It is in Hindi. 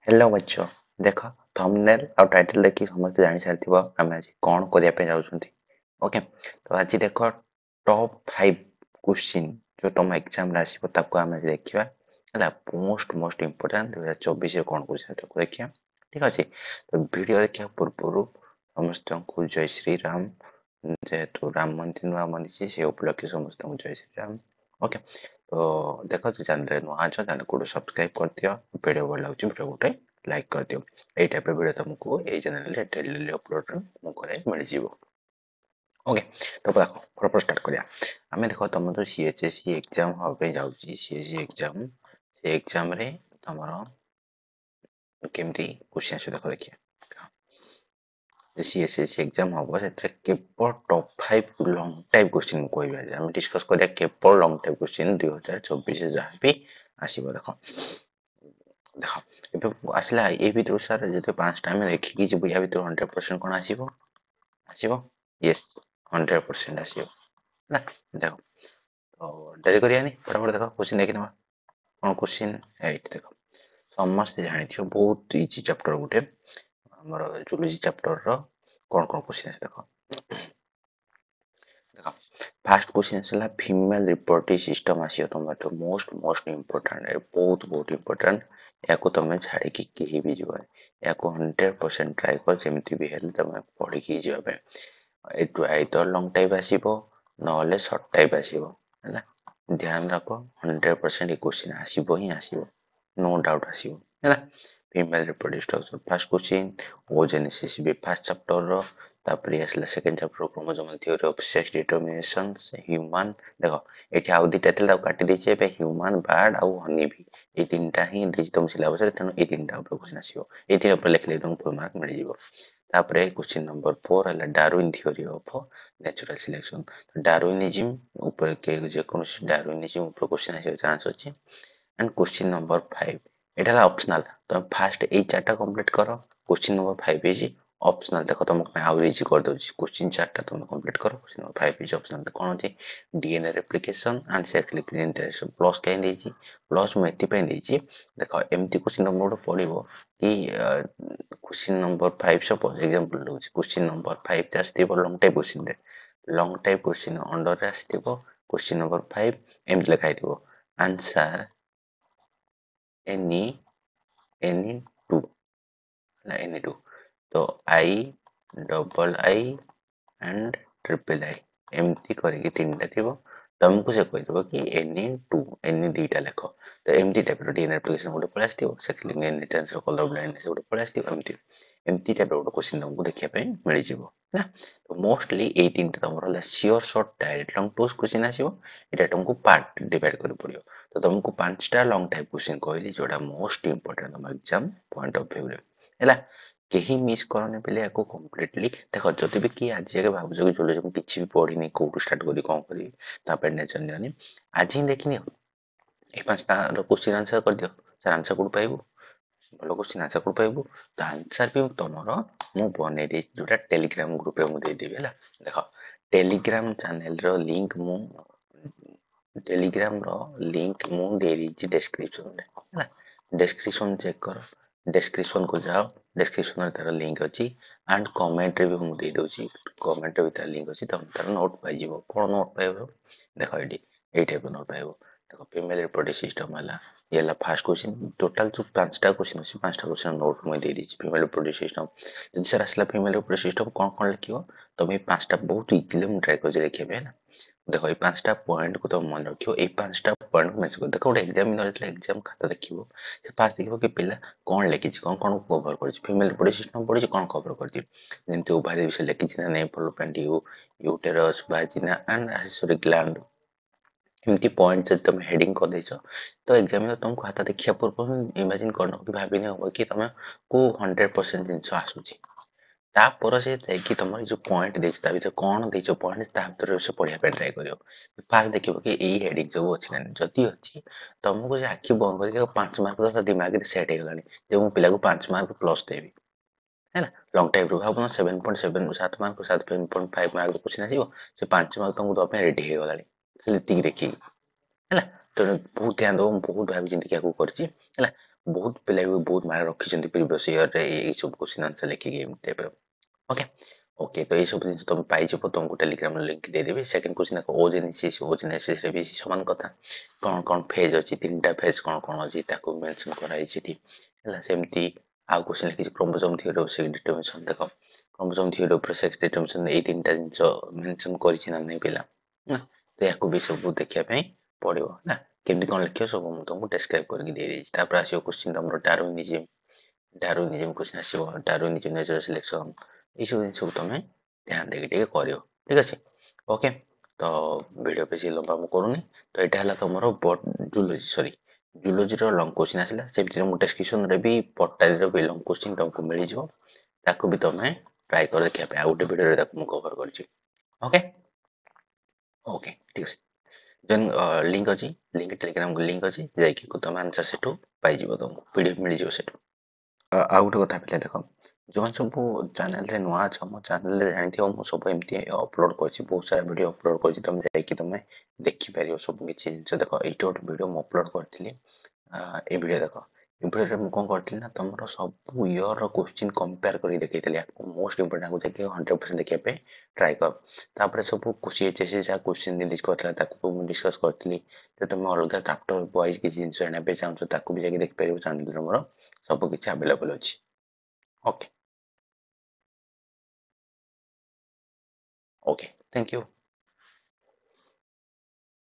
हेलो बच्चों। देखो थंबनेल और टाइटल देखि समस्त जानि सारथिबो आमे आज कोन करिया पे जाउछंती। ओके तो आज देखो टॉप 5 क्वेश्चन जो तुम एग्जाम रे आसीबो ताको आमे देखिबा हला मोस्ट इंपोर्टेंट 2024 रे कोन क्वेश्चन ताको देखिया। ठीक अछि तो वीडियो देखिया पूर्वरु समस्त को जय श्री राम। जेहेतु राम मंदिर नुआ बनिछि से उपलक्षे समस्त को जय श्री राम। ओके तो देखो जो चैनल रे नुआ छ चैनल को सब्सक्राइब कर दियो। वीडियो भल लागछि वीडियो गोटे लाइक कर दियो। एई टाइप वीडियो तुमको एई चैनल रे डेली अपलोड मु करे मिल जिवो। ओके तो देखो प्रॉपर स्टार्ट करिया। आमे देखो तुम जो सीएचएससी एग्जाम होबे जाउछि सीएचएससी एग्जाम से एग्जाम रे तमरो केमती क्वेश्चन से देखो देखिए। सीएसएससी एग्जाम हम से केवल टॉप 5 लॉन्ग टाइप क्वेश्चन कहबे हम डिस्कस करिया केवल लॉन्ग टाइप क्वेश्चन 2024 जहाँ भी आसीबो देखो। देखो ଏବେ ଆସିଲା ଏ ଭିତରୁ ସାର୍ ଯେତେ ପାଞ୍ଚଟା ଆମେ ଦେଖିକି ଯିବୁ ୟା ଭିତରୁ 100% କଣ ଆସିବ ଆସିବ ୟେସ୍ 100% ଆସିବ ନା। ଦେଖ ତ ଡେରି କରିବାନି ଫଟାଫଟ ଦେଖ क्वेश्चन ଦେଖି ନେବା କଣ क्वेश्चन ଏଇଠି ଦେଖ ସମସ୍ତେ ଜାଣିଥିବ ବହୁତ ଇଜି ଚैप्टर ଗୋଟେ ଆମର ଜୁଲୋଜି ଚैप्टर ର कौन कौन क्वेश्चन है देखो। देखो फास्ट क्वेश्चन है फीमेल रिप्रोडक्टिव सिस्टम आसियो तुम तो मोस्ट इंपोर्टेंट है बहुत इंपोर्टेंट या को तुम छाड़ी की कहीं भी जीवन या को 100% ट्राई कर जेमती भी हेल्थ तुम पढ़ी की जीवा पे एटू आइदर लॉन्ग टाइप आसीबो नले शॉर्ट टाइप आसीबो हैला। ध्यान रखो 100% ये क्वेश्चन आसीबो ही आसीबो नो डाउट आसीबो हैला। Female reproductive structure first question oogenesis भी फर्स्ट चैप्टर रो तापर आसला second chapter chromosomal theory of sex determinations human. देखो एठी आउ दिटा थिला काटी देछि एबे ह्यूमन बर्ड आउ हनी भी ए तीनटा ही देछि तुम सिलेबस रे तेनो ए तीनटा ऊपर क्वेश्चन आसीबो ए तीन ऊपर लिखले तुम फुल मार्क मिल जिवो। तापर क्वेश्चन नंबर 4 हला Darwin theory of natural selection Darwinism ऊपर के जे कोन डार्विनिज्म ऊपर क्वेश्चन आसे चांस अछि। And question number 5 Etah optional तुम फास्ट ए चारटा कंप्लीट करो क्वेश्चन नंबर 5 इज ऑप्शनल देखो तुम आउर इजी कर दउछि क्वेश्चन चारटा तुम कंप्लीट करो क्वेश्चन नंबर 5 इज ऑप्शनल कोन अछि DNA replication and sex linked interaction plus कहीं देछि प्लस मैं एति पे देछि। देखो एमती क्वेश्चन नंबर पड़िबो कि क्वेश्चन नंबर 5 सपोज एग्जांपल लउछि क्वेश्चन नंबर 5 ते आस्थिबो लॉन्ग टाइप क्वेश्चन रे लॉन्ग टाइप क्वेश्चन अंडर रे आस्थिबो क्वेश्चन नंबर 5 एमती लिखा हिथिबो आंसर any two ना any two तो I double I and triple I एमती करके तीनटा थिबो तुमको से कहदबो कि एनी टू एनी दीटा लेख तो एमती टाइप रो डीएनए एप्लीकेशन गोटे पळे आस्थिबो सेक्स लिंक्ड इनहेरिटेंस रो कलर ब्लाइंडनेस गोटे पळे आस्थिबो एमती एमती टाइप रो गोटे क्वेश्चन तुमको देखिया पे मिल जिवो ना। तो मोस्टली ए तीनटा तमरो ला sure short direct long two question आसीबो एटा तुमको पार्ट डिवाइड कर पड़ियो। तो तुमको पांचटा लॉन्ग टाइप क्वेश्चन कहली जोटा मोस्ट इंपोर्टेंट तुम एग्जाम पॉइंट ऑफ व्यू रे हैला केही मिस करने पहले याको कंप्लीटली देखो जदि भी कि आज के भाबुछ कि जूलॉजी में किछि भी पढ़िनी कोठु स्टार्ट करी कोन करी तापर नेचर नियनि आज ही देखिनि ए पांचटा रो क्वेश्चन आंसर कर दियो सर आंसर कोड पाइबो भलो क्वेश्चन आंसर कोड पाइबो तो आंसर भी तमरो मु बने दे जोटा टेलीग्राम ग्रुप रे मु दे देबे हैला। देखो टेलीग्राम चैनल रो लिंक मु टेलीग्राम रो लिंक मु दे दीची डिस्क्रिप्शन रे हैला डिस्क्रिप्शन चेक करो डिस्क्रिप्शन को जाओ डिस्क्रिप्शन रे तार लिंक अछि एंड कमेंट रे भी मु दे दोछि कमेंट रे भी तार लिंक अछि तम तार नोट पाइ जिवो कोन नोट पाइबो देखो एई टाइप नोट पाइबो। देखो फीमेल रिप्रोडक्टिव सिस्टम हला ये हला फर्स्ट क्वेश्चन टोटल जो पांचटा क्वेश्चन अछि पांचटा क्वेश्चन नोट मु दे दीची फीमेल रिप्रोडक्टिव सिस्टम जदि सर असला फीमेल रिप्रोडक्टिव सिस्टम कोन कोन लिखियो तमे पांचटा बहुत इजीली मु ट्राई कर लिखिबे ना। देखो ये पांचटा पॉइंट को तुम मन रखियो ए पांचटा पॉइंट को मैच कर देखो गोटे एग्जामिनर जेतले एग्जाम खाता देखिबो से पास देखिबो कि पिला कोन लिखिछि कोन कवर करछि फीमेल बॉडी सिस्टम पढिछि कोन कवर करछि जेंति ओभारी विषय लिखिछि ना नै फॉलोपेंट यूटेरस वाजिना एंड एक्सेसरी ग्लैंड एमती पॉइंट जब तुम हेडिंग कर देछ तो एग्जामिनर तुमको खाता देखिया पूर्व इमेजिन करनो कि भाबिने हो कि तुम को 100% जिंस आसुछि तापर से कि तुम जो पॉइंट देछ ता भीतर कोन देछ पॉइंट ता भीतर से पढ़िया पे ट्राई करियो फास्ट देखिबो कि एई हेडिंग जो अछि ना जति अछि तुमको जे आखि बंद करके 5 मार्क तो दिमाग रे सेट हे गलानी जे मु पिला को 5 मार्क प्लस देबी है ना लॉन्ग टाइप रो भाबो 7.7 7 मार्क 7.5 मार्क क्वेश्चन आसीबो से 5 मार्क तुमको दो पे रेडी हे गलानी खाली तिक देखि हैला तो बहुत ध्यान दो बहुत भाबी चिंती क्या को करछि हैला बहुत पिला भी बहुत मार्क रखिछन्ति प्रीवियस ईयर रे ए सब क्वेश्चन आंसर लिखिକି एमती टाइप ର ओके ओके तो ये सब जिन तुम पाइଯିବ तुमको टेलीग्राम लिंक देदेवी सेकंड क्वेश्चन देखो ओजेनेसिस रे भी समान कथा कौन कौन फेज अछि तीनटा फेज कौन कौन अछि ताको मेंशन कराई छिति हला सेमती आउ क्वेश्चन लिखिछि chromosome theory of sex determination देखो chromosome theory of sex determination ए तीनटा जिंस मेंशन करिछि ना नै पिला ना तो याको भी सब देखिया पई पड़िबो ना केमती कौन लिखियो सब मु तुमको डिस्क्राइब करके दे देछि तापर आसियो question तमरो Darwinism question आसियो Darwinism natural selection ये सब जिन तुम ध्यान देके टिके करियो ठीक अछि ओके तो वीडियो बेसी लंबा मु करूनी तो एटा हला तमरो जूलॉजी सॉरी जूलॉजी रो लॉन्ग क्वेश्चन आसिला सेमति मु डिस्क्रिप्शन रे भी पट्टारी रो भी लॉन्ग क्वेश्चन तुमको मिल जिवो ताको भी तुम ट्राई कर देखिया पे आ गुटे वीडियो रे ताको मु कवर करछि ओके ओके ठीक अछि देन लिंक अछि लिंक टेलीग्राम को लिंक अछि जाय कि तुम आंसर सेटू पाइ जिवो तुमको पीडीएफ मिल जिवो सेटू ଆଉ ଗୋଟେ କଥା ପିଲା ଦେଖ ଯେଉଁମାନେ ସବୁ ଚ୍ୟାନେଲରେ ନୂଆ ଅଛ ମୋ ଚ୍ୟାନେଲରେ ଜାଣିଥିବ ମୁଁ ସବୁ ଏମିତି ଅପଲୋଡ଼ କରିଛି ବହୁତ ସାରା ଭିଡ଼ିଓ ଅପଲୋଡ଼ କରିଛି ତମେ ଯାଇକି ତମେ ଦେଖିପାରିବ ସବୁ କିଛି ଜିନିଷ ଦେଖ ଏଇଠି ଗୋଟେ ଭିଡ଼ିଓ ମୁଁ ଅପଲୋଡ଼ କରିଥିଲି ଏଇ ଭିଡ଼ିଓ ଦେଖ ଏ ଭିଡ଼ିଓରେ ମୁଁ କ'ଣ କରିଥିଲି ନା ତମର ସବୁ ଇୟରର କ୍ୱେଶ୍ଚିନ୍ କମ୍ପେୟାର କରିକି ଦେଖେଇଥିଲି ଆକୁ ମୋଷ୍ଟ ଇମ୍ପୋର୍ଟାଣ୍ଟ ଆକୁ ଯାଇକି 100% ଦେଖିବା ପାଇଁ ଟ୍ରାଏ କର ତାପରେ ସବୁ CHSE ଯାହା କ୍ୱେଶ୍ଚିନ୍ ରିଲିଜ୍ କରିଥିଲା ତାକୁ ମୁଁ ଡିସ୍କସ୍ କରିଥିଲି ଯଦି ତମେ ଅଲଗା ଚାପ୍ଟର ୱାଇଜ୍ କିଛି ଜିନିଷ ଜାଣିବା ପାଇଁ ଚାହୁଁଛ ତାକୁ ବି ଯାଇକି ଦେଖିପାରିବ ଚ୍ୟାନେଲରେ ମୋର ସବୁ କିଛି ଆଭେଲେବଲ ଅଛି ओके ओके थैंक यू